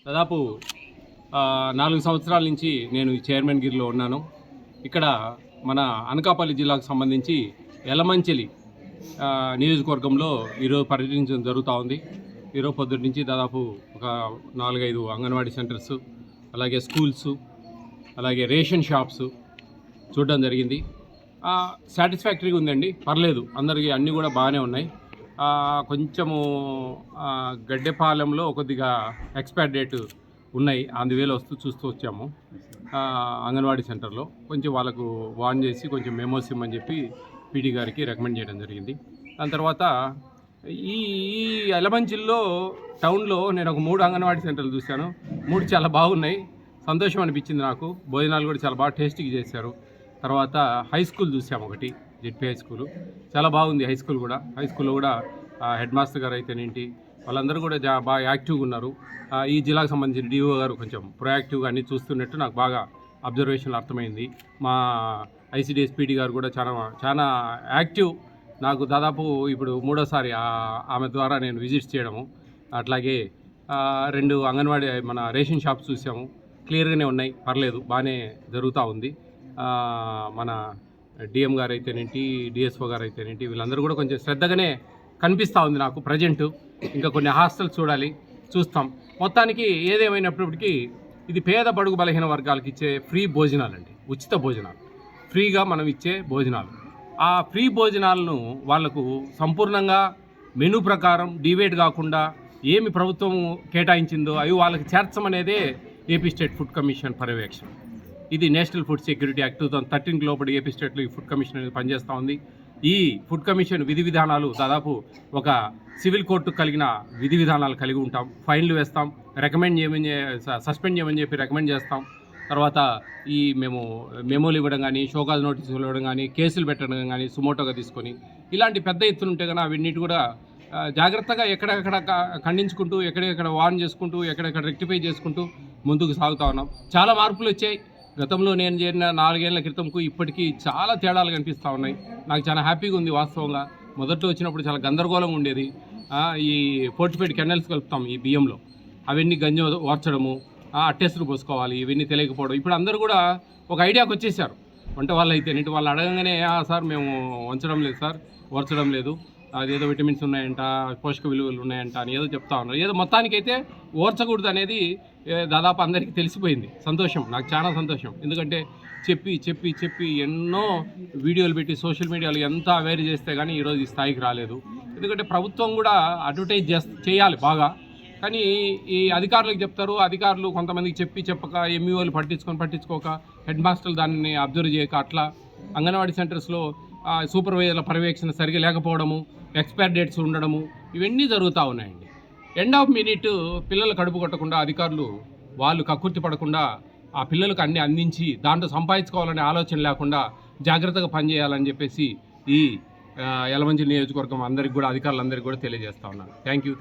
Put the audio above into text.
దాదాపు 4 సంవత్సరాల నుంచి నేను ఈ చైర్మన్గిరిలో ఉన్నాను. ఇక్కడ మన అనకాపల్లి జిల్లాకు సంబంధించి యలమంచిలి నియోజకవర్గంలో ఈరోజు పర్యటించడం జరుగుతూ ఉంది. ఈరోజు పొద్దున్న నుంచి దాదాపు ఒక 4-5 అంగన్వాడీ సెంటర్స్, అలాగే స్కూల్స్, అలాగే రేషన్ షాప్స్ చూడడం జరిగింది. సాటిస్ఫాక్టరీగా ఉందండి, పర్లేదు, అందరికీ అన్నీ కూడా బాగానే ఉన్నాయి. కొంచెము గడ్డెపాలెంలో కొద్దిగా ఎక్స్పైర్ డేట్ ఉన్నాయి, అందువేళ చూస్తూ వచ్చాము. అంగన్వాడీ సెంటర్లో కొంచెం వాళ్ళకు వార్న్ చేసి కొంచెం మెమోస్ ఇమ్మని చెప్పి పీడీ గారికి రికమెండ్ చేయడం జరిగింది. దాని తర్వాత ఈ యలమంచిల్లో టౌన్లో నేను ఒక 3 అంగన్వాడీ సెంటర్లు చూశాను. 3 చాలా బాగున్నాయి, సంతోషం అనిపించింది నాకు. భోజనాలు కూడా చాలా బాగా టేస్టీగా చేశారు. తర్వాత హై స్కూల్ చూసాము, ఒకటి జెడ్పీ హై స్కూలు, చాలా బాగుంది. హై స్కూల్లో కూడా హెడ్ మాస్టర్ గారు అయితేనేంటి, వాళ్ళందరూ కూడా బాగా యాక్టివ్గా ఉన్నారు. ఈ జిల్లాకు సంబంధించిన డిఓ గారు కొంచెం ప్రొయాక్టివ్గా అన్నీ చూస్తున్నట్టు నాకు బాగా అబ్జర్వేషన్లు అర్థమైంది. మా ఐసిడిఎస్ పీడీ గారు కూడా చాలా యాక్టివ్. నాకు దాదాపు ఇప్పుడు 3వసారి ఆమె ద్వారా నేను విజిట్స్ చేయడము. అట్లాగే 2 అంగన్వాడీ మన రేషన్ షాప్స్ చూసాము, క్లియర్గానే ఉన్నాయి, పర్లేదు, బాగానే జరుగుతూ ఉంది. మన డిఎం గారు అయితేనేంటి, డిఎస్ఓ గారు అయితేనేంటి, వీళ్ళందరూ కూడా కొంచెం శ్రద్ధగానే కనిపిస్తూ ఉంది నాకు ప్రజెంటు. ఇంకా కొన్ని హాస్టల్స్ చూస్తాం. మొత్తానికి ఏదేమైనప్పటికీ ఇది పేద బడుగు బలహీన వర్గాలకు ఇచ్చే ఫ్రీ భోజనాలండి, ఉచిత భోజనాలు, ఫ్రీగా మనం ఇచ్చే భోజనాలు. ఆ ఫ్రీ భోజనాలను వాళ్లకు సంపూర్ణంగా మెనూ ప్రకారం డివైడ్ కాకుండా ఏమి ప్రభుత్వం కేటాయించిందో అవి వాళ్ళకి చేర్చమనేదే ఏపీ స్టేట్ ఫుడ్ కమిషన్ పర్యవేక్షణ. ఇది నేషనల్ ఫుడ్ సెక్యూరిటీ యాక్ట్ 2013 లోపల ఏపీ స్టేట్లో ఈ ఫుడ్ కమిషన్ అనేది పనిచేస్తూ ఉంది. ఈ ఫుడ్ కమిషన్ విధి విధానాలు దాదాపు ఒక సివిల్ కోర్టు కలిగిన విధి విధానాలు కలిగి ఉంటాం. ఫైన్లు వేస్తాం, సస్పెండ్ చేయమని చెప్పి రికమెండ్ చేస్తాం. తర్వాత మేము మెమోలు ఇవ్వడం కానీ, షోకాజ్ నోటీసులు ఇవ్వడం కానీ, కేసులు పెట్టడం కానీ సుమోటోగా తీసుకొని, ఇలాంటి పెద్ద ఎత్తున ఉంటే కానీ అవన్నిటి కూడా జాగ్రత్తగా ఎక్కడెక్కడ ఖండించుకుంటూ, ఎక్కడెక్కడ వార్న్ చేసుకుంటూ, ఎక్కడెక్కడ రెక్టిఫై చేసుకుంటూ ముందుకు సాగుతూ ఉన్నాం. చాలా మార్పులు వచ్చాయి. గతంలో నేను చేరిన 4 ఏళ్ల క్రితంకు ఇప్పటికీ చాలా తేడాలు కనిపిస్తూ ఉన్నాయి. నాకు చాలా హ్యాపీగా ఉంది వాస్తవంగా. మొదట్లో వచ్చినప్పుడు చాలా గందరగోళంగా ఉండేది. ఈ ఫోర్టిఫైడ్ కెనల్స్ కలుపుతాం ఈ బియ్యంలో, అవన్నీ గంజం ఓర్చడము, అట్టేసులు పోసుకోవాలి, ఇవన్నీ తెలియకపోవడం. ఇప్పుడు అందరూ కూడా ఒక ఐడియాకి వచ్చేసారు. వంట వాళ్ళు అయితే వాళ్ళు అడగంగానే సార్ మేము వంచడం లేదు సార్, ఓర్చడం లేదు, అదేదో విటమిన్స్ ఉన్నాయంట, పోషక విలువలు ఉన్నాయంట అని ఏదో చెప్తా ఉన్నారు. ఏదో మొత్తానికైతే ఓర్చకూడదు అనేది దాదాపు అందరికీ తెలిసిపోయింది. సంతోషం, నాకు చాలా సంతోషం. ఎందుకంటే చెప్పి ఎన్నో వీడియోలు పెట్టి సోషల్ మీడియాలో ఎంత అవేర్ చేస్తే కానీ ఈరోజు ఈ స్థాయికి రాలేదు. ఎందుకంటే ప్రభుత్వం కూడా అడ్వర్టైజ్ చేయాలి బాగా, కానీ ఈ అధికారులకు చెప్తారు. అధికారులు కొంతమందికి చెప్పక ఎంఈఓలు పట్టించుకోక, హెడ్ మాస్టర్లు దాన్ని అబ్జర్వ్ చేయక, అట్లా అంగన్వాడీ సెంటర్స్లో సూపర్వైజర్ల పర్యవేక్షణ సరిగా లేకపోవడము, ఎక్స్పైర్ డేట్స్ ఉండడము, ఇవన్నీ జరుగుతూ ఉన్నాయండి. ఎండ్ ఆఫ్ మినిట్ పిల్లలు కడుపు కొట్టకుండా అధికారులు వాళ్ళు కక్కుర్తి పడకుండా ఆ పిల్లలకు అన్ని అందించి దాంట్లో సంపాదించుకోవాలనే ఆలోచన లేకుండా జాగ్రత్తగా పనిచేయాలని చెప్పేసి ఈ యలమంచిలి నియోజకవర్గం అందరికి కూడా, అధికారులందరికీ కూడా తెలియజేస్తా ఉన్నాను. Thank you.